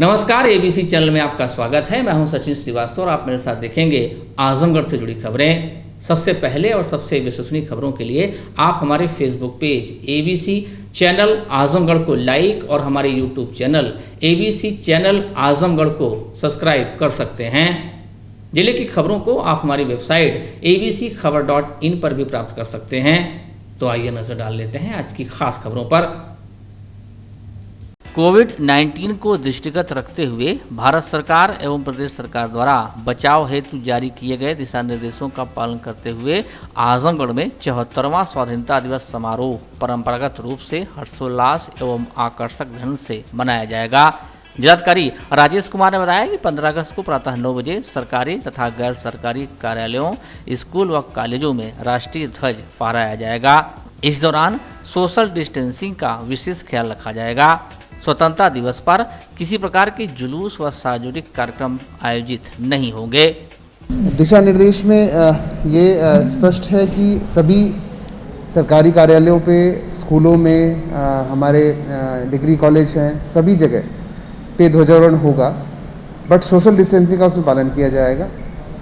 नमस्कार, ABC channel में आपका स्वागत है। मैं हूं सचिन श्रीवास्तव और आप मेरे साथ देखेंगे आजमगढ़ से जुड़ी खबरें। सबसे पहले और सबसे विश्वसनीय खबरों के लिए आप हमारे Facebook page ABC channel Azamgarh को लाइक और हमारे YouTube channel ABC channel Azamgarh को सब्सक्राइब कर सकते हैं। जिले की खबरों को आप हमारी वेबसाइट abcखबर.in पर भी प्राप्त कर सकते हैं। तो आइए नजर डाल लेते हैं आज की खास खबरों पर। कोविड-19 को दृष्टिगत रखते हुए भारत सरकार एवं प्रदेश सरकार द्वारा बचाव हेतु जारी किए गए दिशा निर्देशों का पालन करते हुए आजमगढ़ में 74वां स्वाधीनता दिवस समारोह परंपरागत रूप से हर्षोल्लास एवं आकर्षक ढंग से मनाया जाएगा। जिलाधिकारी राजेश कुमार ने बताया कि 15 अगस्त को प्रातः 9 बजे सरकारी तथा गैर सरकारी कार्यालयों, स्कूल व कॉलेजों में राष्ट्रीय ध्वज फहराया जाएगा। इस दौरान सोशल डिस्टेंसिंग का विशेष ख्याल रखा जाएगा। स्वतंत्रता दिवस पर किसी प्रकार के जुलूस व सार्वजनिक कार्यक्रम आयोजित नहीं होंगे। दिशा निर्देश में ये स्पष्ट है कि सभी सरकारी कार्यालयों पे, स्कूलों में, हमारे डिग्री कॉलेज हैं, सभी जगह पे ध्वजारोहण होगा, बट सोशल डिस्टेंसिंग का उसमें पालन किया जाएगा।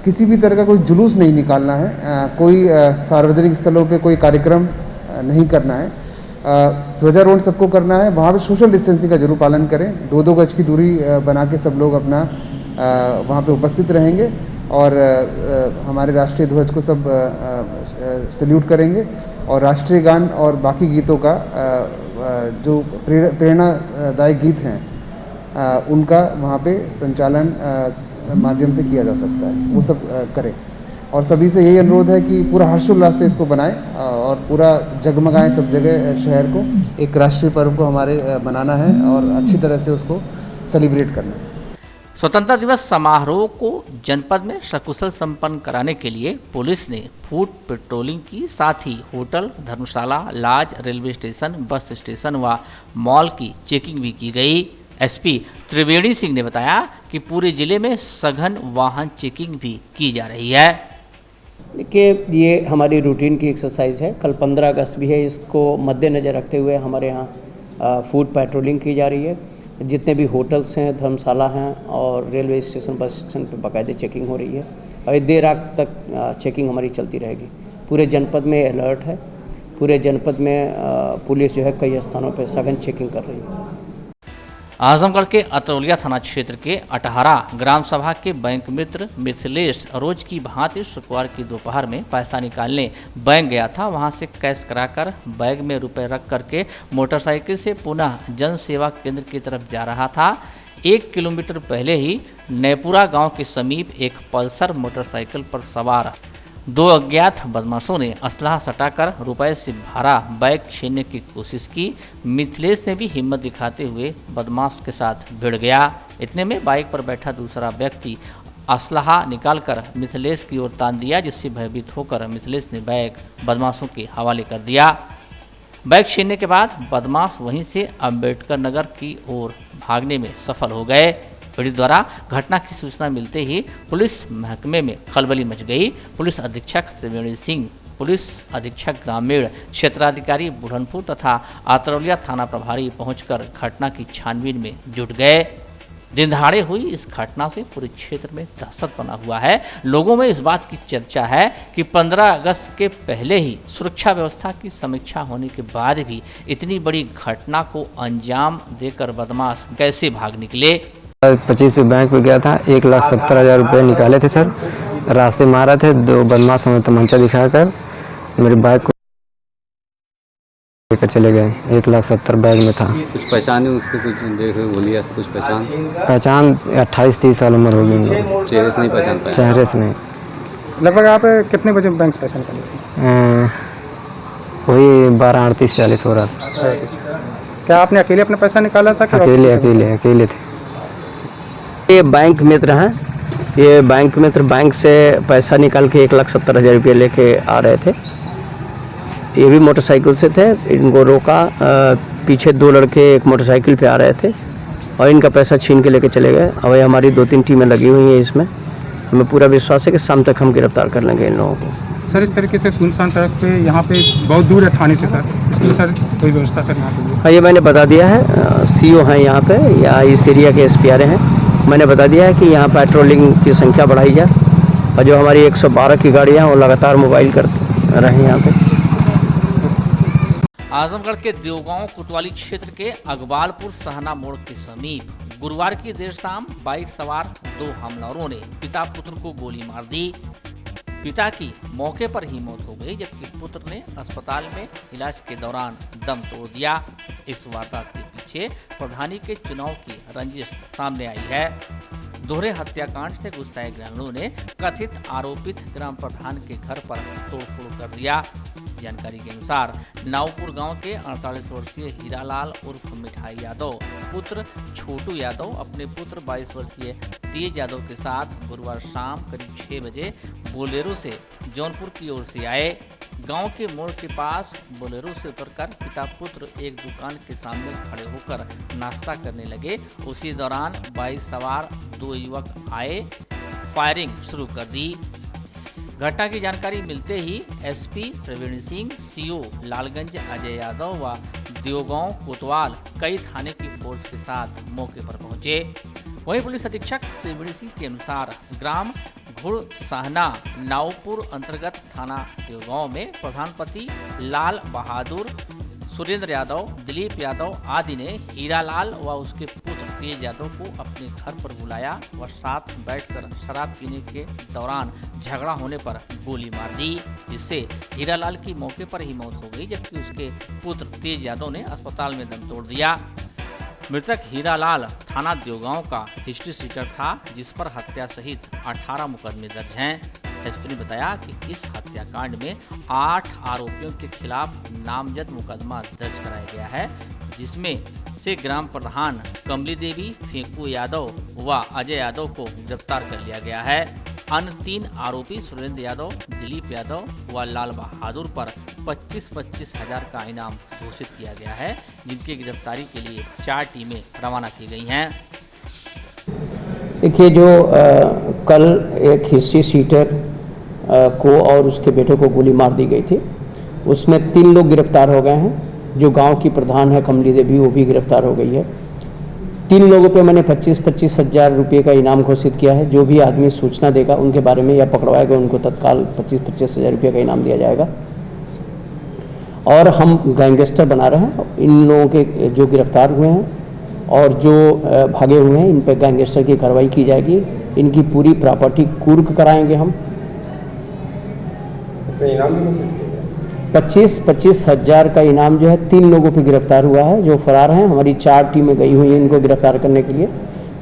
किसी भी तरह का कोई जुलूस नहीं निकालना है, कोई सार्वजनिक स्थलों पे कोई कार्यक्रम नहीं करना है। ध्वजारोहण सबको करना है, वहाँ पे सोशल डिस्टेंसिंग का जरूर पालन करें। 2-2 गज की दूरी बना के सब लोग अपना वहाँ पे उपस्थित रहेंगे और हमारे राष्ट्रीय ध्वज को सब सल्यूट करेंगे और राष्ट्रीय गान और बाकी गीतों का जो प्रेरणादायक गीत हैं उनका वहाँ पे संचालन माध्यम से किया जा सकता है, वो सब करें। और सभी से यही अनुरोध है कि पूरा हर्षोल्लास से इसको बनाएं और पूरा जगमगाएं सब जगह शहर को। एक राष्ट्रीय पर्व को हमारे मनाना है और अच्छी तरह से उसको सेलिब्रेट करना है। स्वतंत्रता दिवस समारोह को जनपद में सकुशल संपन्न कराने के लिए पुलिस ने फूट पेट्रोलिंग की, साथ ही होटल, धर्मशाला, lodge, railway station, bus station व मॉल की चेकिंग भी की गई। एसपी त्रिवेणी सिंह ने बताया कि पूरे जिले में सघन वाहन चेकिंग भी की जा रही है। देखिए, ये हमारी रूटीन की एक्सरसाइज है। कल 15 अगस्त भी है, इसको मद्देनज़र रखते हुए हमारे यहाँ फूड पेट्रोलिंग की जा रही है। जितने भी होटल्स हैं, धर्मशाला हैं और रेलवे स्टेशन, बस स्टेशन पर बाकायदे चेकिंग हो रही है और देर रात तक चेकिंग हमारी चलती रहेगी। पूरे जनपद में अलर्ट है। पूरे जनपद में पुलिस जो है कई स्थानों पर सघन चेकिंग कर रही है। आजमगढ़ के अतरौलिया थाना क्षेत्र के अटहरा ग्राम सभा के बैंक मित्र मिथिलेश रोज की भांति शुक्रवार की दोपहर में पैसा निकालने बैंक गया था। वहां से कैश कराकर बैग में रुपए रख करके मोटरसाइकिल से पुनः जन सेवा केंद्र की तरफ जा रहा था। 1 किलोमीटर पहले ही नैपुरा गांव के समीप एक पल्सर मोटरसाइकिल पर सवार 2 अज्ञात बदमाशों ने असलाह सटाकर रुपए से भरा बैग छीनने की कोशिश की। मिथिलेश ने भी हिम्मत दिखाते हुए बदमाश के साथ भिड़ गया। इतने में बाइक पर बैठा दूसरा व्यक्ति असलाह निकालकर मिथिलेश की ओर तान दिया, जिससे भयभीत होकर मिथिलेश ने बैग बदमाशों के हवाले कर दिया। बैग छीनने के बाद बदमाश वहीं से अम्बेडकर नगर की ओर भागने में सफल हो गए। पीड़ित द्वारा घटना की सूचना मिलते ही पुलिस महकमे में खलबली मच गई। पुलिस अधीक्षक त्रिवेणी सिंह, पुलिस अधीक्षक ग्रामीण, क्षेत्राधिकारी बुढ़नपुर तथा अतरौलिया थाना प्रभारी पहुंचकर घटना की छानबीन में जुट गए। दिन दहाड़े हुई इस घटना से पूरे क्षेत्र में दहशत बना हुआ है। लोगों में इस बात की चर्चा है कि 15 अगस्त के पहले ही सुरक्षा व्यवस्था की समीक्षा होने के बाद भी इतनी बड़ी घटना को अंजाम देकर बदमाश कैसे भाग निकले। 25 पे बैंक पे गया था, 1,70,000 रुपये निकाले थे सर। रास्ते में आ रहे थे, 2 बदमाश हमें तमंचा दिखाकर मेरे बाइक को लेकर चले गए। 1,70,000 बैग में था। कुछ पहचाने उसको, कुछ देखे बोलिए, कुछ पहचान 28-30 साल उम्र होगी उनको। चेहरे से नहीं पहचान पाए? चेहरे से नहीं। लगभग आप कितने बजे बैंक से पैसा निकाले? वही 12:38-40 हो रहा था। क्या आपने अकेले अपना पैसा निकाला था? अकेले थे। ये बैंक मित्र हैं। ये बैंक मित्र बैंक से पैसा निकाल के 1,70,000 रुपये लेके आ रहे थे। ये भी मोटरसाइकिल से थे। इनको रोका, पीछे 2 लड़के एक मोटरसाइकिल पे आ रहे थे और इनका पैसा छीन के लेके चले गए। अब हमारी 2-3 टीमें लगी हुई हैं इसमें। हमें पूरा विश्वास है कि शाम तक हम गिरफ्तार कर लेंगे इन लोगों को। सर, इस तरीके से सुनसान सड़क पे यहाँ पे बहुत दूर है थाने से सर, इसके लिए सर कोई व्यवस्था सर यहाँ पे? हाँ, ये मैंने बता दिया है। सीओ हैं यहाँ पे या इस एरिया के एसपीआर हैं, मैंने बता दिया है कि यहाँ पेट्रोलिंग की संख्या बढ़ाई जाए और जो हमारी 112 की गाड़ियाँ वो लगातार मोबाइल कर रहे हैं यहाँ पे। आजमगढ़ के देवगांव कोतवाली क्षेत्र के अकबालपुर सहना मोड़ के समीप गुरुवार की देर शाम बाइक सवार 2 हमलावरों ने पिता पुत्र को गोली मार दी। पिता की मौके पर ही मौत हो गई, जबकि पुत्र ने अस्पताल में इलाज के दौरान दम तोड़ दिया। इस वारदात के पीछे प्रधानी के चुनाव की रंजिश सामने आई है। दोहरे हत्याकांड से गुस्साए ग्रामीणों ने कथित आरोपित ग्राम प्रधान के घर पर तोड़फोड़ कर दिया। जानकारी के अनुसार नावपुर गांव के 48 वर्षीय हीरालाल उर्फ मिठाई यादव पुत्र छोटू यादव अपने पुत्र 22 वर्षीय तेज यादव के साथ गुरुवार शाम करीब 6 बजे बोलेरो से जौनपुर की ओर से आए। गांव के मोड़ के पास बोलेरो से उतरकर पिता पुत्र एक दुकान के सामने खड़े होकर नाश्ता करने लगे। उसी दौरान बाइक सवार 2 युवक आए, फायरिंग शुरू कर दी। घटना की जानकारी मिलते ही एसपी प्रवीण सिंह, सीओ लालगंज अजय यादव व देवगांव कोतवाल कई थाने की फोर्स के साथ मौके पर पहुंचे। वहीं पुलिस अधीक्षक प्रवीण सिंह के अनुसार ग्राम घुड़साहना नावपुर अंतर्गत थाना देवगांव में प्रधानपति लाल बहादुर, सुरेंद्र यादव, दिलीप यादव आदि ने हीरालाल व उसके पुत्र तेज यादव को अपने घर पर बुलाया व साथ बैठकर शराब पीने के दौरान झगड़ा होने पर गोली मार दी, जिससे हीरालाल की मौके पर ही मौत हो गई, जबकि उसके पुत्र तेज यादव ने अस्पताल में दम तोड़ दिया। मृतक हीरालाल थाना देवगांव का हिस्ट्री सीटर था, जिस पर हत्या सहित 18 मुकदमे दर्ज हैं। एसपी ने बताया कि इस हत्याकांड में 8 आरोपियों के खिलाफ नामजद मुकदमा दर्ज कराया गया है, जिसमें से ग्राम प्रधान कमली देवी, फेंकू यादव व अजय यादव को गिरफ्तार कर लिया गया है। अन्य 3 आरोपी सुरेंद्र यादव, दिलीप यादव व लाल बहादुर पर 25-25 हजार का इनाम घोषित किया गया है, जिनकी गिरफ्तारी के लिए 4 टीमें रवाना की गई हैं। देखिए, जो कल एक हिस्ट्री सीटर को और उसके बेटे को गोली मार दी गई थी, उसमें 3 लोग गिरफ्तार हो गए हैं। जो गांव की प्रधान है कमली देवी, वो भी गिरफ्तार हो गई है। 3 लोगों पे मैंने 25-25 हजार रुपये का इनाम घोषित किया है। जो भी आदमी सूचना देगा उनके बारे में या पकड़वाएगा, उनको तत्काल 25-25 हजार रुपये का इनाम दिया जाएगा। और हम गैंगस्टर बना रहे हैं। इन लोगों के जो गिरफ्तार हुए हैं और जो भागे हुए हैं, इन पर गैंगस्टर की कार्रवाई की जाएगी। इनकी पूरी प्रॉपर्टी कुर्क कराएंगे हम। 25-25 हजार का इनाम जो है 3 लोगों पे गिरफ्तार हुआ है, जो फरार हैं। हमारी 4 टीमें गई हुई हैं इनको गिरफ्तार करने के लिए।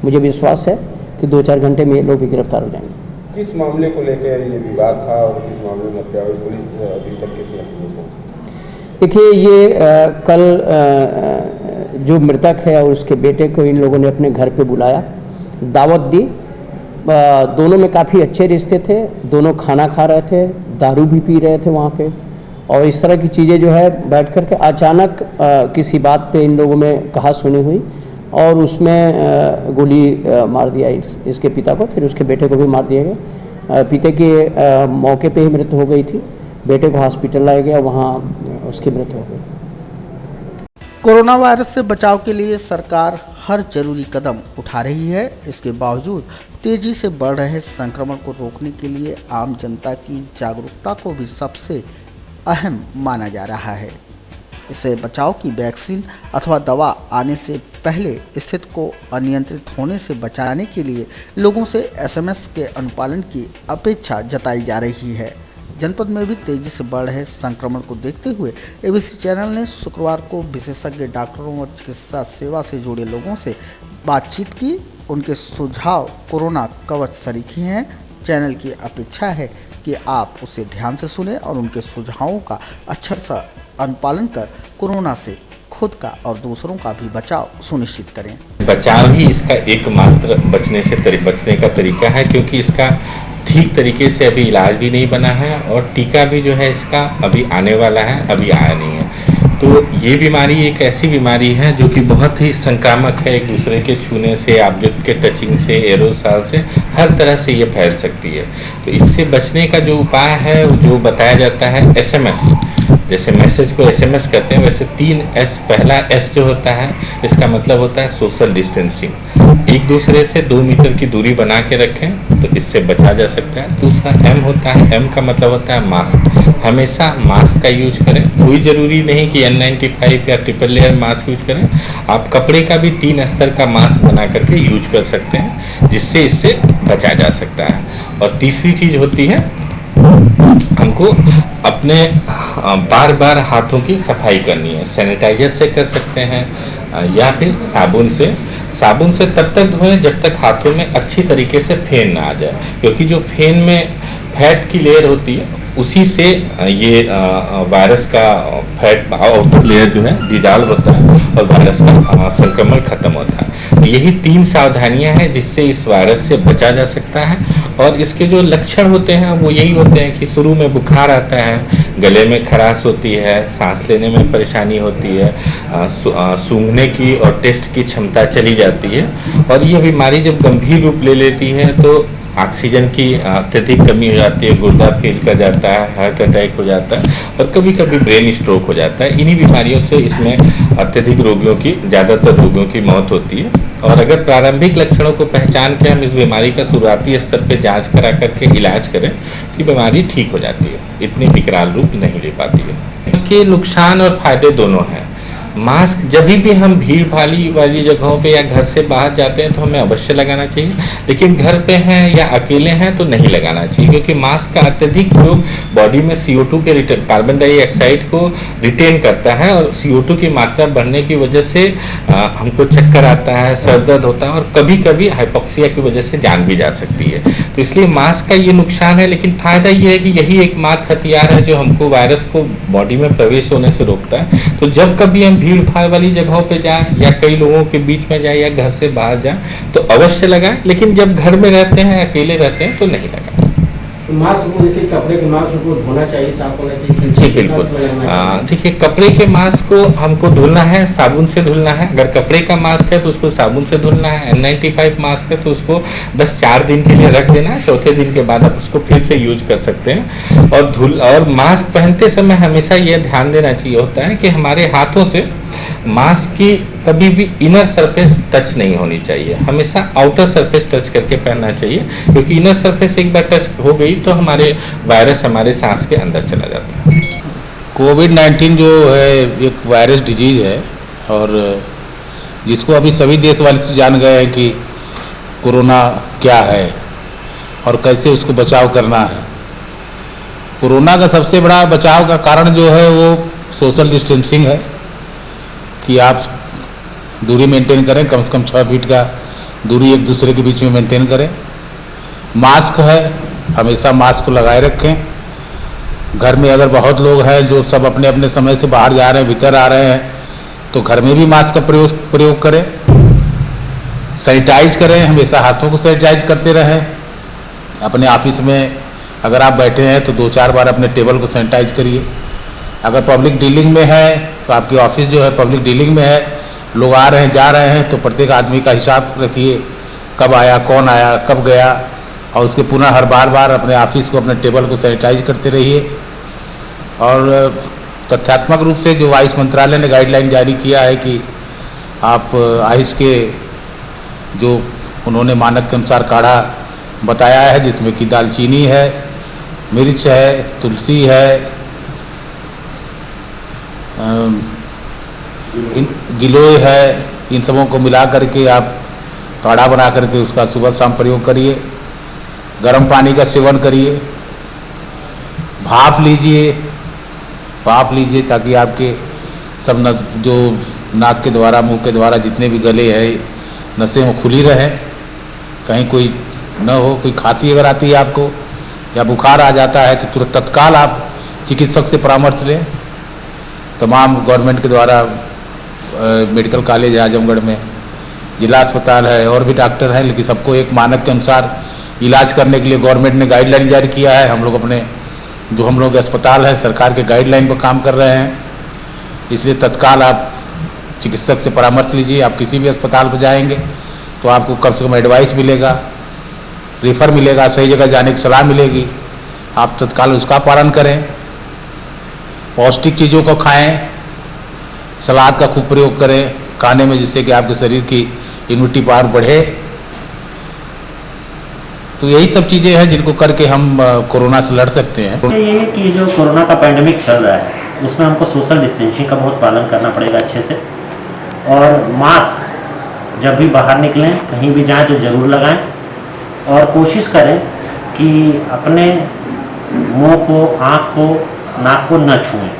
मुझे विश्वास है कि 2-4 घंटे में ये लोग भी गिरफ्तार हो जाएंगे। किस मामले को लेकर ये विवाद था और किस मामले में हत्या हुई, पुलिस अभी तक किस नतीजे पर पहुंची? देखिए, ये कल जो मृतक है और उसके बेटे को इन लोगों ने अपने घर पे बुलाया, दावत दी। दोनों में काफ़ी अच्छे रिश्ते थे, दोनों खाना खा रहे थे, दारू भी पी रहे थे वहाँ पे। और इस तरह की चीज़ें जो है बैठ कर के अचानक किसी बात पे इन लोगों में कहा सुनी हुई और उसमें गोली मार दिया इसके पिता को, फिर उसके बेटे को भी मार दिया गया। पिता की मौके पे ही मृत्यु हो गई थी, बेटे को हॉस्पिटल लाया गया, वहाँ उसकी मृत्यु हो गई। कोरोना वायरस से बचाव के लिए सरकार हर जरूरी कदम उठा रही है। इसके बावजूद तेजी से बढ़ रहे संक्रमण को रोकने के लिए आम जनता की जागरूकता को भी सबसे अहम माना जा रहा है। इससे बचाव की वैक्सीन अथवा दवा आने से पहले स्थिति को अनियंत्रित होने से बचाने के लिए लोगों से एसएमएस के अनुपालन की अपेक्षा जताई जा रही है। जनपद में भी तेजी से बढ़ रहे संक्रमण को देखते हुए एबीसी चैनल ने शुक्रवार को विशेषज्ञ डॉक्टरों और चिकित्सा सेवा से जुड़े लोगों से बातचीत की। उनके सुझाव कोरोना कवच सरीखे हैं। चैनल की अपेक्षा है कि आप उसे ध्यान से सुनें और उनके सुझावों का अच्छा सा अनुपालन कर कोरोना से खुद का और दूसरों का भी बचाव सुनिश्चित करें। बचाव ही इसका एकमात्र बचने का तरीका है, क्योंकि इसका ठीक तरीके से अभी इलाज भी नहीं बना है और टीका भी जो है इसका अभी आने वाला है, अभी आया नहीं है। तो ये बीमारी एक ऐसी बीमारी है जो कि बहुत ही संक्रामक है, एक दूसरे के छूने से, ऑब्जेक्ट के टचिंग से, एरोसॉल से, हर तरह से ये फैल सकती है। तो इससे बचने का जो उपाय है, जो बताया जाता है एसएमएस, जैसे मैसेज को SMS कहते हैं, वैसे 3 S, पहला S जो होता है इसका मतलब होता है सोशल डिस्टेंसिंग, एक दूसरे से 2 मीटर की दूरी बना के रखें तो इससे बचा जा सकता है। दूसरा M होता है, M का मतलब होता है मास्क, हमेशा मास्क का यूज करें, कोई ज़रूरी नहीं कि N95 या ट्रिपल लेयर मास्क यूज करें, आप कपड़े का भी 3 स्तर का मास्क बना करके यूज कर सकते हैं जिससे इससे बचा जा सकता है। और तीसरी चीज़ होती है हमको अपने बार बार हाथों की सफाई करनी है, सैनिटाइजर से कर सकते हैं या फिर साबुन से। साबुन से तब तक धोएं जब तक हाथों में अच्छी तरीके से फेन ना आ जाए, क्योंकि जो फेन में फैट की लेयर होती है उसी से ये वायरस का फैट आउटर लेयर जो है डिजॉल्व होता है और वायरस का संक्रमण खत्म होता है। यही 3 सावधानियां हैं जिससे इस वायरस से बचा जा सकता है। और इसके जो लक्षण होते हैं वो यही होते हैं कि शुरू में बुखार आता है, गले में खराश होती है, सांस लेने में परेशानी होती है, सूंघने की और टेस्ट की क्षमता चली जाती है। और ये बीमारी जब गंभीर रूप ले लेती है तो ऑक्सीजन की अत्यधिक कमी हो जाती है, गुर्दा फेल कर जाता है, हार्ट अटैक हो जाता है और कभी कभी ब्रेन स्ट्रोक हो जाता है। इन्हीं बीमारियों से इसमें अत्यधिक रोगियों की, ज़्यादातर रोगियों की मौत होती है। और अगर प्रारंभिक लक्षणों को पहचान के हम इस बीमारी का शुरुआती स्तर पे जांच करा करके इलाज करें तो बीमारी ठीक हो जाती है, इतनी विकराल रूप नहीं ले पाती है। इनके नुकसान और फायदे दोनों हैं। मास्क जब भी हम भीड़ भाड़ी वाली जगहों पे या घर से बाहर जाते हैं तो हमें अवश्य लगाना चाहिए, लेकिन घर पे हैं या अकेले हैं तो नहीं लगाना चाहिए, क्योंकि मास्क का अत्यधिक उपयोग बॉडी में CO2 के रिटर्न, कार्बन डाइऑक्साइड को रिटेन करता है और CO2 की मात्रा बढ़ने की वजह से हमको चक्कर आता है, सर दर्द होता है और कभी कभी हाइपोक्सिया की वजह से जान भी जा सकती है। तो इसलिए मास्क का ये नुकसान है, लेकिन फायदा ये है कि यही एकमात्र हथियार है जो हमको वायरस को बॉडी में प्रवेश होने से रोकता है। तो जब कभी हम भीड़ भाड़ वाली जगहों पे जाएं या कई लोगों के बीच में जाएं या घर से बाहर जाएं तो अवश्य लगाएं, लेकिन जब घर में रहते हैं, अकेले रहते हैं तो नहीं लगाएं। मास्क को जैसे कपड़े के मास्क को धोना चाहिए, साफ होना चाहिए? जी बिल्कुल। देखिए, कपड़े के मास्क को हमको धुलना है, साबुन से धुलना है। अगर कपड़े का मास्क है तो उसको साबुन से धुलना है। N95 मास्क है तो उसको बस 4 दिन के लिए रख देना है, चौथे दिन के बाद आप उसको फिर से यूज कर सकते हैं। और मास्क पहनते समय हमेशा यह ध्यान देना चाहिए होता है कि हमारे हाथों से मास्क की कभी भी इनर सरफेस टच नहीं होनी चाहिए, हमेशा आउटर सरफेस टच करके पहनना चाहिए, क्योंकि इनर सरफेस एक बार टच हो गई तो हमारे वायरस हमारे सांस के अंदर चला जाता है। कोविड-19 जो है एक वायरस डिजीज़ है और जिसको अभी सभी देशवासी जान गए हैं कि कोरोना क्या है और कैसे उसको बचाव करना है। कोरोना का सबसे बड़ा बचाव का कारण जो है वो सोशल डिस्टेंसिंग है कि आप दूरी मेंटेन करें, कम से कम 6 फीट का दूरी एक दूसरे के बीच में मेंटेन करें। मास्क है, हमेशा मास्क को लगाए रखें। घर में अगर बहुत लोग हैं जो सब अपने अपने समय से बाहर जा रहे हैं, भीतर आ रहे हैं, तो घर में भी मास्क का प्रयोग करें। सैनिटाइज करें, हमेशा हाथों को सैनिटाइज करते रहें। अपने ऑफिस में अगर आप बैठे हैं तो 2-4 बार अपने टेबल को सैनिटाइज करिए। अगर पब्लिक डीलिंग में है तो आपकी ऑफिस जो है पब्लिक डीलिंग में है, लोग आ रहे हैं जा रहे हैं तो प्रत्येक आदमी का हिसाब रखिए, कब आया, कौन आया, कब गया, और उसके पुनः हर बार अपने ऑफिस को, अपने टेबल को सैनिटाइज करते रहिए। और तथ्यात्मक रूप से जो आयुष मंत्रालय ने गाइडलाइन जारी किया है कि आप आयुष के जो उन्होंने मानक के अनुसार काढ़ा बताया है, जिसमें कि दालचीनी है, मिर्च है, तुलसी है, गिलोय है, इन सबों को मिला करके आप काढ़ा बना करके उसका सुबह शाम प्रयोग करिए। गर्म पानी का सेवन करिए, भाप लीजिए ताकि आपके सब नस जो नाक के द्वारा, मुंह के द्वारा जितने भी गले हैं नसें वो खुली रहें, कहीं कोई न हो। कोई खांसी अगर आती है आपको या बुखार आ जाता है तो तुरंत तत्काल आप चिकित्सक से परामर्श लें। तमाम गवर्नमेंट के द्वारा मेडिकल कॉलेज है आजमगढ़ में, जिला अस्पताल है, और भी डॉक्टर हैं, लेकिन सबको एक मानक के अनुसार इलाज करने के लिए गवर्नमेंट ने गाइडलाइन जारी किया है। हम लोग अपने जो हम लोग अस्पताल है सरकार के गाइडलाइन पर काम कर रहे हैं, इसलिए तत्काल आप चिकित्सक से परामर्श लीजिए। आप किसी भी अस्पताल पर जाएंगे तो आपको कम से कम एडवाइस मिलेगा, रेफर मिलेगा, सही जगह जाने की सलाह मिलेगी, आप तत्काल उसका पालन करें। पौष्टिक चीज़ों को खाएं, सलाद का खूब प्रयोग करें खाने में, जिससे कि आपके शरीर की इम्यूनिटी पावर बढ़े। तो यही सब चीज़ें हैं जिनको करके हम कोरोना से लड़ सकते हैं। ये कि जो कोरोना का पैंडेमिक चल रहा है उसमें हमको सोशल डिस्टेंसिंग का बहुत पालन करना पड़ेगा अच्छे से, और मास्क जब भी बाहर निकलें कहीं भी जाएं तो ज़रूर लगाएं, और कोशिश करें कि अपने मुंह को, आँख को, नाक को न छुएं,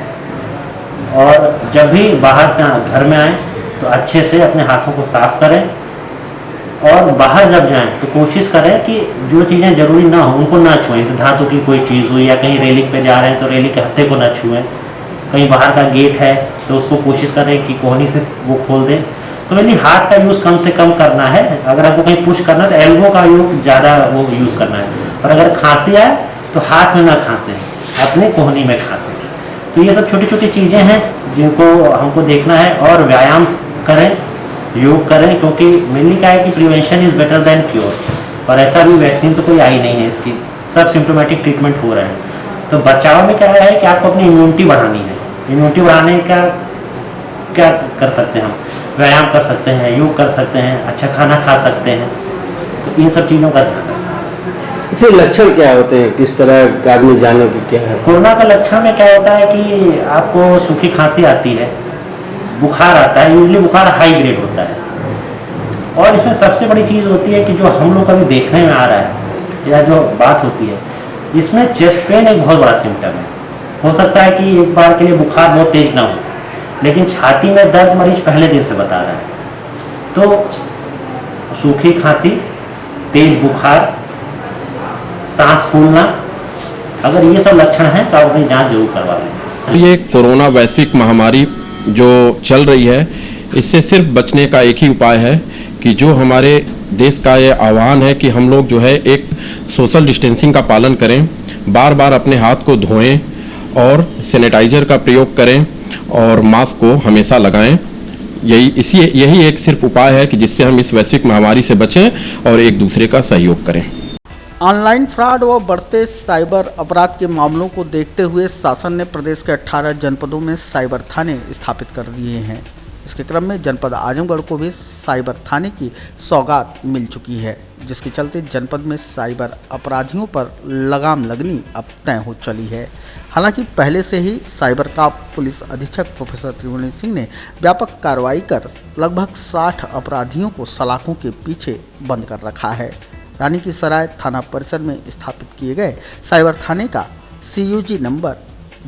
और जब भी बाहर से घर में आएँ तो अच्छे से अपने हाथों को साफ करें, और बाहर जब जाएं तो कोशिश करें कि जो चीज़ें ज़रूरी ना हो उनको ना छुएं। जैसे धातु की कोई चीज़ हुई या कहीं रेलिंग पे जा रहे हैं तो रेलिंग के हत्थे को ना छुएं। कहीं बाहर का गेट है तो उसको कोशिश करें कि कोहनी से वो खोल दें। तो यानी हाथ का यूज़ कम से कम करना है। अगर आपको कहीं पुश करना है तो एल्बो का यूज़ ज़्यादा वो यूज़ करना है, और अगर खांसी आए तो हाथ में ना खांसें, अपने कोहनी में खांसें। तो ये सब छोटी छोटी चीज़ें हैं जिनको हमको देखना है, और व्यायाम करें, योग करें, क्योंकि मेनली क्या है कि prevention is better than cure, और ऐसा भी वैक्सीन तो कोई आई नहीं है इसकी, सब सिम्टोमेटिक ट्रीटमेंट हो रहे हैं। तो बचाव में क्या है कि आपको अपनी इम्यूनिटी बढ़ानी है। इम्यूनिटी बढ़ाने का क्या कर सकते हैं हम? व्यायाम कर सकते हैं, योग कर सकते हैं, अच्छा खाना खा सकते हैं, तो इन सब चीज़ों का ध्यान रखें। इससे लक्षण क्या होते हैं, किस तरह का आदमी जाने की क्या है? कोरोना का लक्षण में क्या होता है कि आपको सूखी खांसी आती है, बुखार आता है, यूजली बुखार हाई ग्रेड होता है, और इसमें सबसे बड़ी चीज़ होती है कि जो हम लोग अभी देखने में आ रहा है या जो बात होती है, इसमें चेस्ट पेन एक बहुत बड़ा सिम्टम है। हो सकता है कि एक बार के लिए बुखार बहुत तेज ना हो, लेकिन छाती में दर्द मरीज पहले दिन से बता रहा है। तो सूखी खांसी, तेज बुखार, सांस फूलना, अगर ये सब लक्षण हैं तो आप अपनी जांच जरूर करवा लें। ये कोरोना वैश्विक महामारी जो चल रही है, इससे सिर्फ बचने का एक ही उपाय है कि जो हमारे देश का ये आह्वान है कि हम लोग जो है एक सोशल डिस्टेंसिंग का पालन करें, बार बार अपने हाथ को धोएं और सैनिटाइजर का प्रयोग करें और मास्क को हमेशा लगाएं। यही एक सिर्फ उपाय है कि जिससे हम इस वैश्विक महामारी से बचें और एक दूसरे का सहयोग करें। ऑनलाइन फ्रॉड व बढ़ते साइबर अपराध के मामलों को देखते हुए शासन ने प्रदेश के 18 जनपदों में साइबर थाने स्थापित कर दिए हैं। इसके क्रम में जनपद आजमगढ़ को भी साइबर थाने की सौगात मिल चुकी है, जिसके चलते जनपद में साइबर अपराधियों पर लगाम लगनी अब तय हो चली है। हालांकि पहले से ही साइबर का पुलिस अधीक्षक प्रोफेसर त्रिवेणी सिंह ने व्यापक कार्रवाई कर लगभग 60 अपराधियों को सलाखों के पीछे बंद कर रखा है। रानी की सराय थाना परिसर में स्थापित किए गए साइबर थाने का CUG नंबर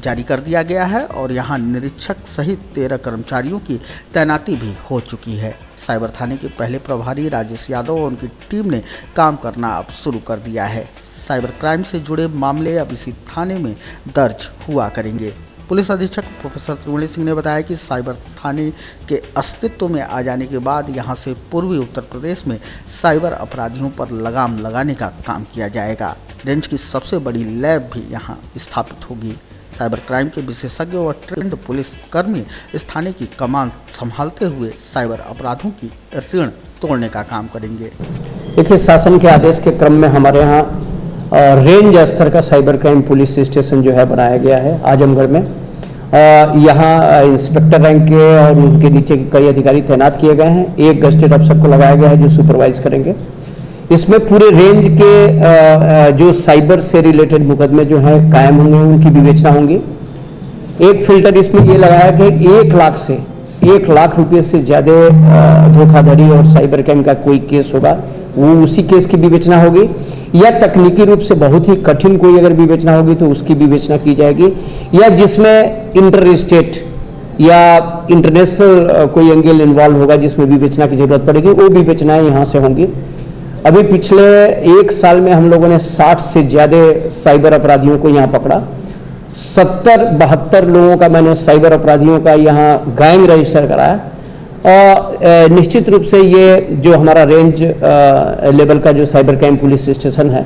जारी कर दिया गया है और यहां निरीक्षक सहित 13 कर्मचारियों की तैनाती भी हो चुकी है। साइबर थाने के पहले प्रभारी राजेश यादव और उनकी टीम ने काम करना अब शुरू कर दिया है। साइबर क्राइम से जुड़े मामले अब इसी थाने में दर्ज हुआ करेंगे। पुलिस अधीक्षक प्रोफेसर त्रिवेणी सिंह ने बताया कि साइबर थाने के अस्तित्व में आ जाने के बाद यहां से पूर्वी उत्तर प्रदेश में साइबर अपराधियों पर लगाम लगाने का काम किया जाएगा। रेंज की सबसे बड़ी लैब भी यहां स्थापित होगी। साइबर क्राइम के विशेषज्ञ और ट्रेंड पुलिस कर्मी इस थाने की कमान संभालते हुए साइबर अपराधों की ऋण तोड़ने का काम करेंगे। देखिए, शासन के आदेश के क्रम में हमारे यहाँ रेंज स्तर का साइबर क्राइम पुलिस स्टेशन जो है बनाया गया है आजमगढ़ में। यहाँ इंस्पेक्टर रैंक के और उनके नीचे के कई अधिकारी तैनात किए गए हैं। एक गजेटेड अफसर को लगाया गया है जो सुपरवाइज करेंगे। इसमें पूरे रेंज के जो साइबर से रिलेटेड मुकदमे जो हैं कायम होंगे, उनकी विवेचना होंगी। एक फिल्टर इसमें ये लगाया कि 1 लाख रुपये से ज़्यादा धोखाधड़ी और साइबर क्राइम का कोई केस होगा, वो उसी केस की विवेचना होगी, या तकनीकी रूप से बहुत ही कठिन कोई अगर विवेचना होगी तो उसकी विवेचना की जाएगी, या जिसमें इंटर स्टेट या इंटरनेशनल कोई एंगल इन्वॉल्व होगा जिसमें विवेचना की जरूरत पड़ेगी, वो विवेचनाएं यहाँ से होंगी। अभी पिछले 1 साल में हम लोगों ने 60 से ज़्यादा साइबर अपराधियों को यहाँ पकड़ा। 70-72 लोगों का मैंने साइबर अपराधियों का यहाँ गैंग रजिस्टर कराया। और निश्चित रूप से ये जो हमारा रेंज लेवल का जो साइबर क्राइम पुलिस स्टेशन है,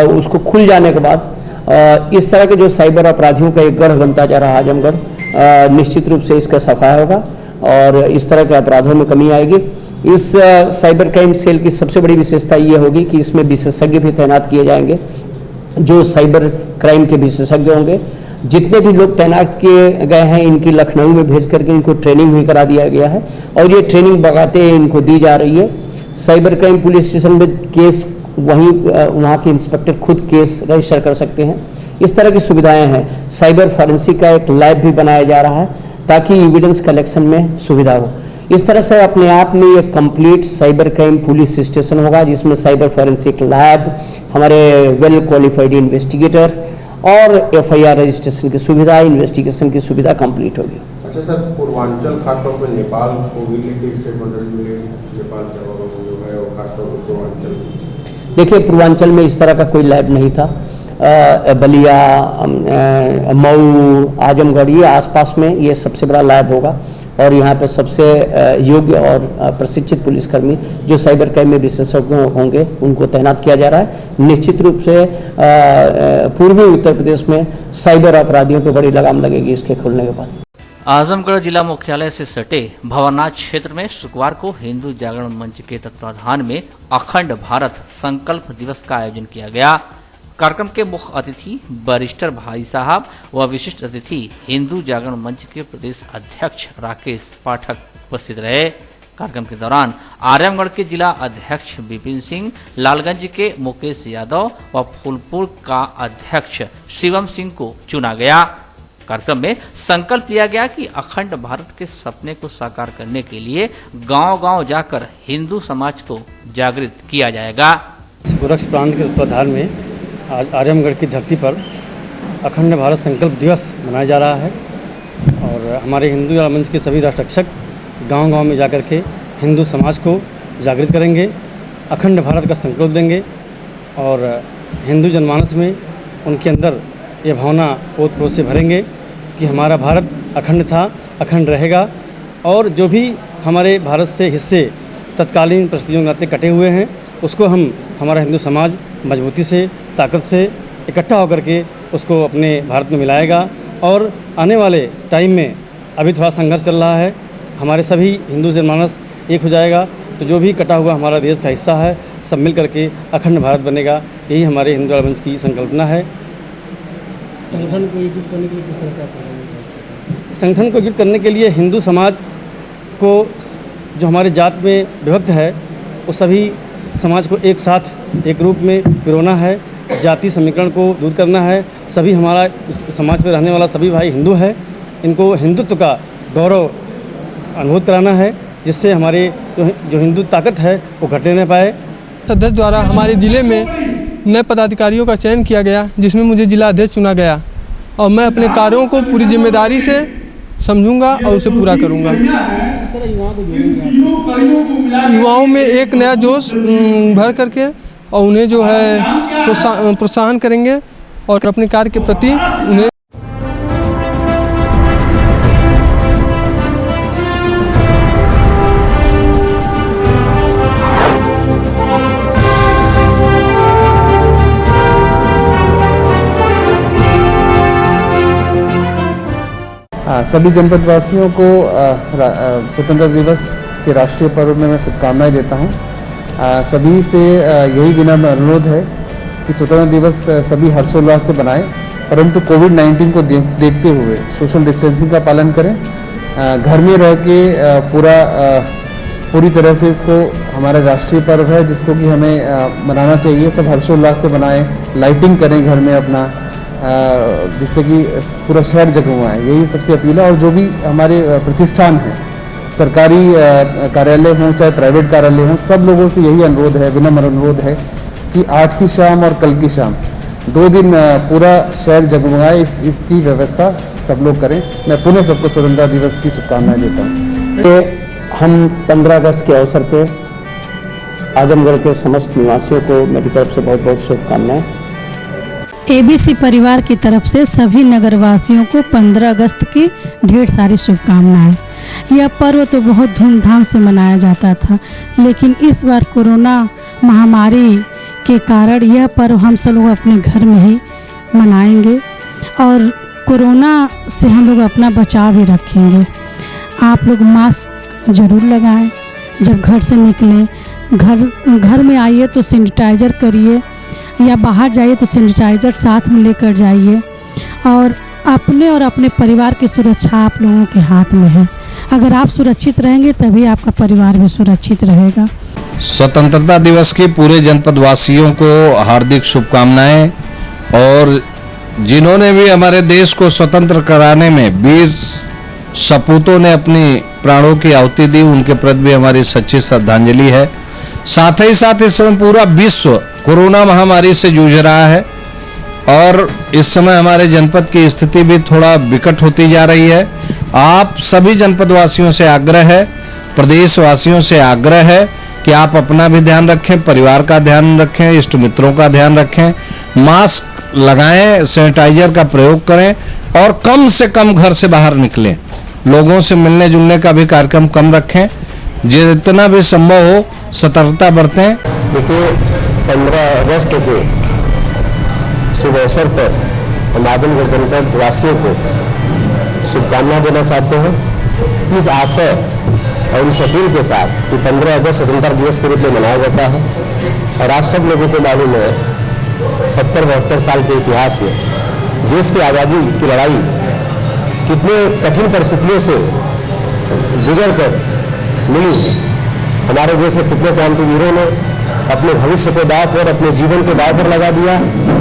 उसको खुल जाने के बाद इस तरह के जो साइबर अपराधियों का एक गढ़ बनता जा रहा आजमगढ़, निश्चित रूप से इसका सफाया होगा और इस तरह के अपराधों में कमी आएगी। इस साइबर क्राइम सेल की सबसे बड़ी विशेषता ये होगी कि इसमें विशेषज्ञ भी तैनात किए जाएंगे जो साइबर क्राइम के विशेषज्ञ होंगे, जितने भी लोग तैनात किए गए हैं इनकी लखनऊ में भेज करके इनको ट्रेनिंग भी करा दिया गया है और ये ट्रेनिंग बगाते इनको दी जा रही है। साइबर क्राइम पुलिस स्टेशन में केस वहीं वहाँ के इंस्पेक्टर खुद केस रजिस्टर कर सकते हैं। इस तरह की सुविधाएं हैं। साइबर फॉरेंसिक का एक लैब भी बनाया जा रहा है ताकि एविडेंस कलेक्शन में सुविधा हो। इस तरह से अपने आप में एक complete cyber crime police station होगा जिसमें साइबर फॉरेंसिक लैब, हमारे वेल क्वालिफाइड इन्वेस्टिगेटर और FIR रजिस्ट्रेशन की सुविधा, इन्वेस्टिगेशन की सुविधा कंप्लीट होगी। अच्छा सर, पूर्वांचल खासतौर पर नेपाल को भी लेकर स्टेटमेंट मिले, नेपाल जो है और खासतौर पर पूर्वांचल। देखिए, पूर्वांचल में इस तरह का कोई लैब नहीं था। बलिया, मऊ, आजमगढ़ ये आसपास में ये सबसे बड़ा लैब होगा और यहाँ पर सबसे योग्य और प्रशिक्षित पुलिसकर्मी जो साइबर क्राइम में विशेषज्ञ होंगे उनको तैनात किया जा रहा है। निश्चित रूप से पूर्वी उत्तर प्रदेश में साइबर अपराधियों पर बड़ी लगाम लगेगी इसके खुलने के बाद। आजमगढ़ जिला मुख्यालय से सटे भंवरनाथ क्षेत्र में शुक्रवार को हिंदू जागरण मंच के तत्वाधान में अखंड भारत संकल्प दिवस का आयोजन किया गया। कार्यक्रम के मुख्य अतिथि बैरिस्टर भाई साहब व विशिष्ट अतिथि हिंदू जागरण मंच के प्रदेश अध्यक्ष राकेश पाठक उपस्थित रहे। कार्यक्रम के दौरान आजमगढ़ के जिला अध्यक्ष विपिन सिंह, लालगंज के मुकेश यादव व फूलपुर का अध्यक्ष शिवम सिंह को चुना गया। कार्यक्रम में संकल्प लिया गया कि अखंड भारत के सपने को साकार करने के लिए गांव-गांव जाकर हिंदू समाज को जागृत किया जाएगा। गोरक्ष प्रांत के तत्वाधान में आज आजमगढ़ की धरती पर अखंड भारत संकल्प दिवस मनाया जा रहा है और हमारे हिंदू जागरण मंच के सभी राष्ट्ररक्षक गांव-गांव में जाकर के हिंदू समाज को जागृत करेंगे, अखंड भारत का संकल्प देंगे और हिंदू जनमानस में उनके अंदर ये भावना ओत-प्रोत से भरेंगे कि हमारा भारत अखंड था, अखंड रहेगा और जो भी हमारे भारत से हिस्से तत्कालीन परिस्थितियों के नाते कटे हुए हैं उसको हमारा हिंदू समाज मजबूती से, ताकत से इकट्ठा होकर के उसको अपने भारत में मिलाएगा और आने वाले टाइम में अभी थोड़ा संघर्ष चल रहा है, हमारे सभी हिंदू जनमानस एक हो जाएगा तो जो भी कटा हुआ हमारा देश का हिस्सा है सब मिल करके अखंड भारत बनेगा। यही हमारे हिंदू जागरण मंच की संकल्पना है। संगठन को एकजुट करने के लिए किस तरह का संगठन को एकजुट करने के लिए हिंदू समाज को जो हमारे जात में विभक्त है वो सभी समाज को एक साथ एक रूप में पिरोना है, जाति समीकरण को दूर करना है। सभी हमारा समाज में रहने वाला सभी भाई हिंदू है, इनको हिंदुत्व का गौरव अनुभूत कराना है जिससे हमारे जो हिंदू ताकत है वो घटने न पाए। सदस्य द्वारा हमारे ज़िले में नए पदाधिकारियों का चयन किया गया जिसमें मुझे जिला अध्यक्ष चुना गया और मैं अपने कार्यों को पूरी जिम्मेदारी से समझूंगा और उसे पूरा करूंगा। किस तरह युवाओं को जोड़ेंगे? युवाओं में एक नया जोश भर करके और उन्हें जो है प्रोत्साहन करेंगे और अपने कार्य के प्रति उन्हें सभी जनपद वासियों को स्वतंत्रता दिवस के राष्ट्रीय पर्व में मैं शुभकामनाएं देता हूं। सभी से यही विनम्र अनुरोध है कि स्वतंत्रता दिवस सभी हर्षोल्लास से बनाएं, परंतु कोविड-19 को देखते हुए सोशल डिस्टेंसिंग का पालन करें। घर में रह के पूरी तरह से इसको हमारा राष्ट्रीय पर्व है जिसको कि हमें मनाना चाहिए। सब हर्षोल्लास से बनाएं, लाइटिंग करें घर में अपना, जिससे कि पूरा शहर जगमगाए, यही सबसे अपील है। और जो भी हमारे प्रतिष्ठान हैं, सरकारी कार्यालय हों चाहे प्राइवेट कार्यालय हों, सब लोगों से यही अनुरोध है, विनम्र अनुरोध है कि आज की शाम और कल की शाम 2 दिन पूरा शहर जगमगाए, इसकी व्यवस्था सब लोग करें। मैं पुनः सबको स्वतंत्रता दिवस की शुभकामनाएं देता हूँ। तो हम 15 अगस्त के अवसर पर आजमगढ़ के समस्त निवासियों को मेरी तरफ से बहुत बहुत शुभकामनाएं। ABC परिवार की तरफ से सभी नगरवासियों को 15 अगस्त की ढेर सारी शुभकामनाएं। यह पर्व तो बहुत धूमधाम से मनाया जाता था, लेकिन इस बार कोरोना महामारी के कारण यह पर्व हम सब लोग अपने घर में ही मनाएंगे और कोरोना से हम लोग अपना बचाव भी रखेंगे। आप लोग मास्क ज़रूर लगाएं, जब घर से निकलें, घर में आइए तो सैनिटाइज़र करिए या बाहर जाइए तो सैनिटाइज़र साथ में लेकर जाइए और अपने और अपने परिवार की सुरक्षा आप लोगों के हाथ में है। अगर आप सुरक्षित रहेंगे तभी आपका परिवार भी सुरक्षित रहेगा। स्वतंत्रता दिवस की पूरे जनपद वासियों को हार्दिक शुभकामनाएं। और जिन्होंने भी हमारे देश को स्वतंत्र कराने में वीर सपूतों ने अपनी प्राणों की आहुति दी, उनके प्रति भी हमारी सच्ची श्रद्धांजलि है। साथ ही साथ इस समय पूरा विश्व कोरोना महामारी से जूझ रहा है और इस समय हमारे जनपद की स्थिति भी थोड़ा विकट होती जा रही है। आप सभी जनपद वासियों से आग्रह है, प्रदेश वासियों से आग्रह है कि आप अपना भी ध्यान रखें, परिवार का ध्यान रखें, इष्ट मित्रों का ध्यान रखें, मास्क लगाएं, सैनिटाइजर का प्रयोग करें और कम से कम घर से बाहर निकलें। लोगों से मिलने जुलने का भी कार्यक्रम कम रखें, जितना भी संभव हो सतर्कता बरतें। देखिए 15 अगस्त के शुभ अवसर पर हम आजमगढ़ जनपद वासियों को शुभकामना देना चाहते हैं। इस आशय और इस अपील के साथ कि 15 अगस्त स्वतंत्रता दिवस के रूप में मनाया जाता है और आप सब लोगों को मालूम है 70-72 साल के इतिहास में देश की आज़ादी की लड़ाई कितने कठिन परिस्थितियों से गुजर कर मिली है। हमारे देश के कितने क्रांतिवीरों ने अपने भविष्य को दांव पर, अपने जीवन को दांव पर लगा दिया,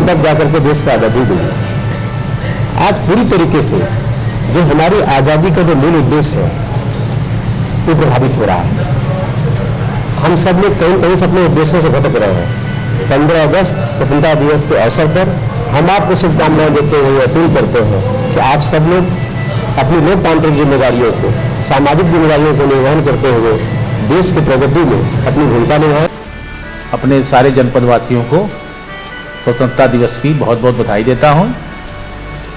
तब जाकर के देश को आज़ादी मिली। आज पूरी तरीके से जो हमारी आज़ादी का जो मूल उद्देश्य है वो प्रभावित हो रहा है। हम सब लोग कहीं कहीं से अपने उद्देश्यों से भटक रहे हैं। 15 अगस्त स्वतंत्रता दिवस के अवसर पर हम आपको शुभकामनाएं देते हुए अपील करते हैं कि आप सब लोग अपनी लोकतांत्रिक जिम्मेदारियों को, सामाजिक जिम्मेदारियों को निर्वहन करते हुए देश की प्रगति में अपनी भूमिका निभाएं। अपने सारे जनपद वासियों को स्वतंत्रता दिवस की बहुत बहुत बधाई देता हूं।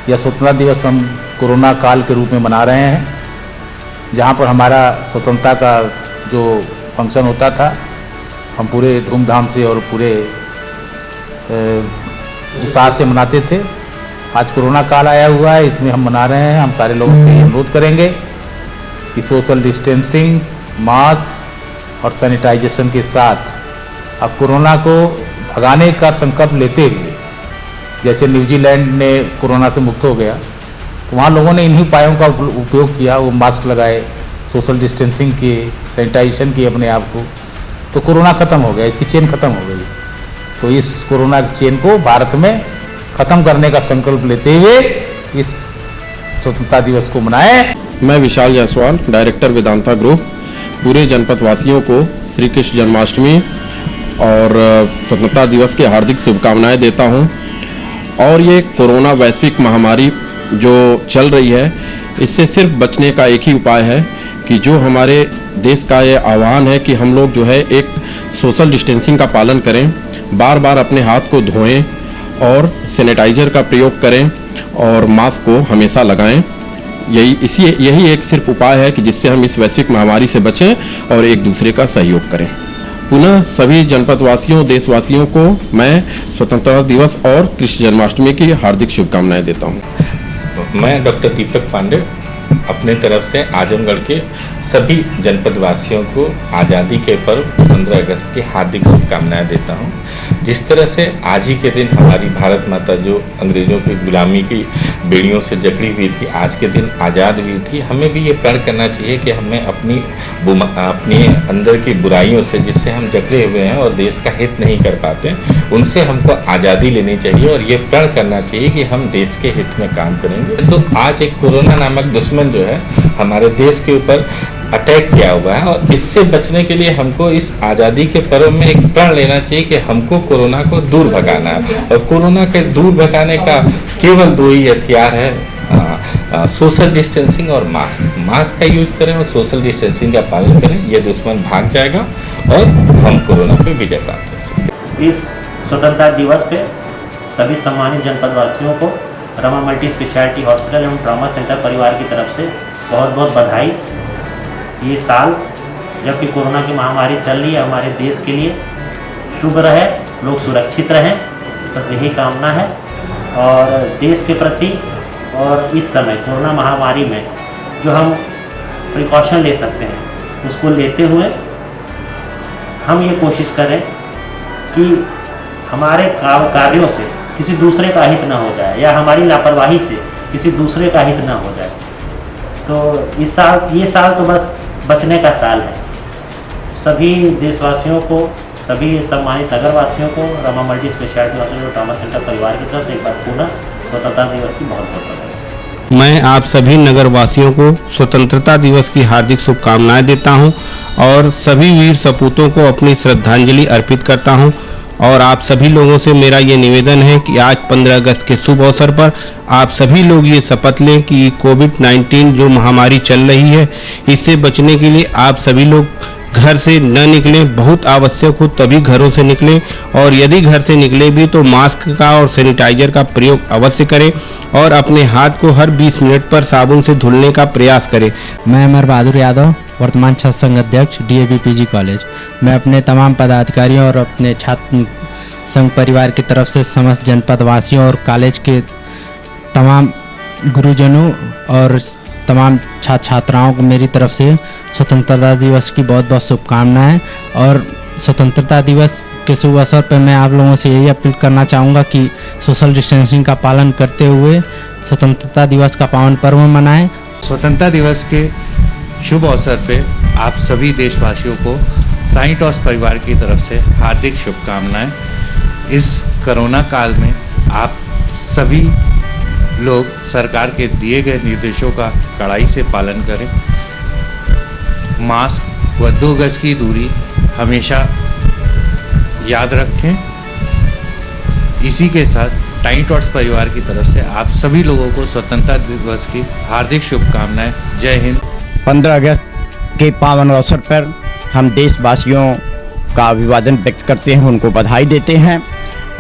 यह स्वतंत्रता दिवस हम कोरोना काल के रूप में मना रहे हैं, जहां पर हमारा स्वतंत्रता का जो फंक्शन होता था हम पूरे धूमधाम से और पूरे उत्साह से मनाते थे। आज कोरोना काल आया हुआ है, इसमें हम मना रहे हैं। हम सारे लोगों से अनुरोध करेंगे कि सोशल डिस्टेंसिंग, मास्क और सैनिटाइजेशन के साथ अब कोरोना को भगाने का संकल्प लेते हुए, जैसे न्यूजीलैंड ने कोरोना से मुक्त हो गया तो वहाँ लोगों ने इन्हीं उपायों का उपयोग किया। वो मास्क लगाए, सोशल डिस्टेंसिंग किए, सैनिटाइजेशन किए अपने आप को, तो कोरोना ख़त्म हो गया, इसकी चेन ख़त्म हो गई। तो इस कोरोना की चेन को भारत में ख़त्म करने का संकल्प लेते हुए इस स्वतंत्रता दिवस को मनाएं। मैं विशाल जायसवाल, डायरेक्टर वेदांता ग्रुप, पूरे जनपद वासियों को श्री कृष्ण जन्माष्टमी और स्वतंत्रता दिवस की हार्दिक शुभकामनाएं देता हूं। और ये कोरोना वैश्विक महामारी जो चल रही है, इससे सिर्फ बचने का एक ही उपाय है कि जो हमारे देश का ये आह्वान है कि हम लोग जो है एक सोशल डिस्टेंसिंग का पालन करें, बार बार अपने हाथ को धोएं और सैनिटाइजर का प्रयोग करें और मास्क को हमेशा लगाएं। यही एक सिर्फ उपाय है कि जिससे हम इस वैश्विक महामारी से बचें और एक दूसरे का सहयोग करें। पुनः सभी जनपद वासियों, देशवासियों को मैं स्वतंत्रता दिवस और कृष्ण जन्माष्टमी की हार्दिक शुभकामनाएं देता हूं। मैं डॉक्टर दीपक पांडे अपने तरफ से आजमगढ़ के सभी जनपद वासियों को आज़ादी के पर्व 15 अगस्त की हार्दिक शुभकामनाएं देता हूं। जिस तरह से आज ही के दिन हमारी भारत माता जो अंग्रेज़ों की गुलामी की बेड़ियों से जकड़ी हुई थी, आज के दिन आज़ाद हुई थी, हमें भी ये प्रण करना चाहिए कि हमें अपनी अंदर की बुराइयों से, जिससे हम जकड़े हुए हैं और देश का हित नहीं कर पाते, उनसे हमको आज़ादी लेनी चाहिए और ये प्रण करना चाहिए कि हम देश के हित में काम करेंगे। तो आज एक कोरोना नामक दुश्मन जो है हमारे देश के ऊपर अटैक किया हुआ है और इससे बचने के लिए हमको इस आज़ादी के पर्व में एक प्रण लेना चाहिए कि हमको कोरोना को दूर भगाना है। और कोरोना के दूर भगाने का केवल दो ही हथियार है, सोशल डिस्टेंसिंग और मास्क का यूज करें और सोशल डिस्टेंसिंग का पालन करें। ये दुश्मन भाग जाएगा और हम कोरोना पे विजय प्राप्त कर सकते। इस स्वतंत्रता दिवस पे सभी सम्मानित जनपद वासियों को रमा मल्टी स्पेशलिटी हॉस्पिटल एवं ट्रॉमा सेंटर परिवार की तरफ से बहुत बहुत बधाई। ये साल जबकि कोरोना की महामारी चल रही है, हमारे देश के लिए शुभ रहे, लोग सुरक्षित रहें, बस यही कामना है। और देश के प्रति और इस समय कोरोना महामारी में जो हम प्रिकॉशन ले सकते हैं उसको लेते हुए हम ये कोशिश करें कि हमारे कार्यों से किसी दूसरे का हित न हो जाए या हमारी लापरवाही से किसी दूसरे का हित ना हो जाए। तो ये साल तो बस बचने का साल है। सभी देशवासियों को, सभी सम्मानित नगरवासियों को, Rama multi speciality hospital trauma centre परिवार की तरफ से एक बार पुनः स्वतंत्रता दिवस की बहुत बहुत बधाई। मैं आप सभी नगरवासियों को स्वतंत्रता दिवस की हार्दिक शुभकामनाएं देता हूं और सभी वीर सपूतों को अपनी श्रद्धांजलि अर्पित करता हूं। और आप सभी लोगों से मेरा ये निवेदन है कि आज 15 अगस्त के शुभ अवसर पर आप सभी लोग ये शपथ लें कि कोविड-19 जो महामारी चल रही है, इससे बचने के लिए आप सभी लोग घर से न निकलें, बहुत आवश्यक हो तभी घरों से निकलें, और यदि घर से निकले भी तो मास्क का और सैनिटाइजर का प्रयोग अवश्य करें और अपने हाथ को हर 20 मिनट पर साबुन से धुलने का प्रयास करें। मैं अमर बहादुर यादव, वर्तमान छात्र संघ अध्यक्ष DAV PG कॉलेज। मैं अपने तमाम पदाधिकारियों और अपने छात्र संघ परिवार की तरफ से समस्त जनपद वासियों और कॉलेज के तमाम गुरुजनों और तमाम छात्र छात्राओं को मेरी तरफ से स्वतंत्रता दिवस की बहुत बहुत शुभकामनाएं। और स्वतंत्रता दिवस के शुभ अवसर पर मैं आप लोगों से यही अपील करना चाहूँगा कि सोशल डिस्टेंसिंग का पालन करते हुए स्वतंत्रता दिवस का पावन पर्व मनाएं। स्वतंत्रता दिवस के शुभ अवसर पे आप सभी देशवासियों को साई टॉस परिवार की तरफ से हार्दिक शुभकामनाएं। इस कोरोना काल में आप सभी लोग सरकार के दिए गए निर्देशों का कड़ाई से पालन करें, मास्क व 2 गज की दूरी हमेशा याद रखें। इसी के साथ टाई टॉट्स परिवार की तरफ से आप सभी लोगों को स्वतंत्रता दिवस की हार्दिक शुभकामनाएं। जय हिंद। 15 अगस्त के पावन अवसर पर हम देशवासियों का अभिवादन व्यक्त करते हैं, उनको बधाई देते हैं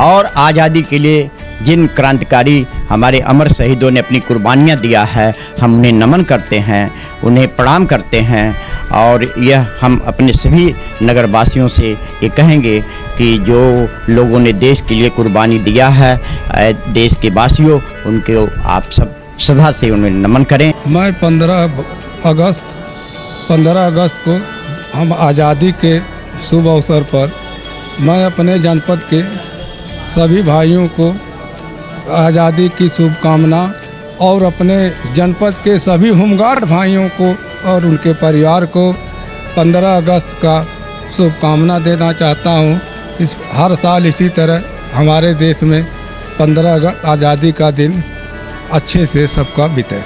और आज़ादी के लिए जिन क्रांतिकारी हमारे अमर शहीदों ने अपनी कुर्बानियाँ दिया है, हम उन्हें नमन करते हैं, उन्हें प्रणाम करते हैं। और यह हम अपने सभी नगरवासियों से ये कहेंगे कि जो लोगों ने देश के लिए कुर्बानी दिया है, देश के वासियों, उनको आप सब श्रद्धा से उन्हें नमन करें। मैं 15 अगस्त को हम आज़ादी के शुभ अवसर पर मैं अपने जनपद के सभी भाइयों को आज़ादी की शुभकामना और अपने जनपद के सभी होमगार्ड भाइयों को और उनके परिवार को 15 अगस्त का शुभकामना देना चाहता हूँ। इस हर साल इसी तरह हमारे देश में 15 अगस्त आज़ादी का दिन अच्छे से सबका बीते।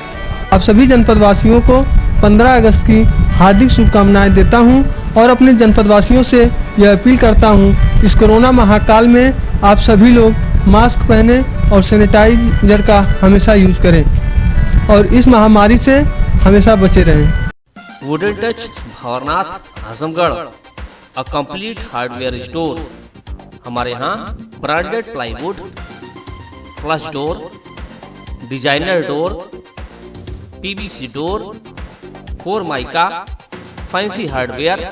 आप सभी जनपद वासियों को 15 अगस्त की हार्दिक शुभकामनाएं देता हूं और अपने जनपद वासियों से यह अपील करता हूं, इस कोरोना महाकाल में आप सभी लोग मास्क पहने और सैनिटाइजर का हमेशा यूज करें और इस महामारी से हमेशा बचे रहें। Wooden touch Bhanwarnath Azamgarh, a complete hardware store. हमारे यहाँ branded plywood, flush door, designer door, PVC door, 4 mica, fancy hardware,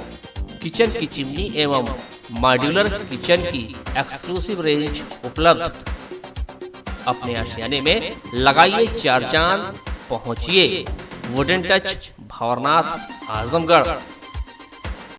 kitchen की चिमनी एवं मॉड्यूलर किचन की एक्सक्लूसिव रेंज उपलब्ध। अपने आशियाने में लगाइए 4 चांद, पहुंचिए वुडन टच भंवरनाथ आजमगढ़।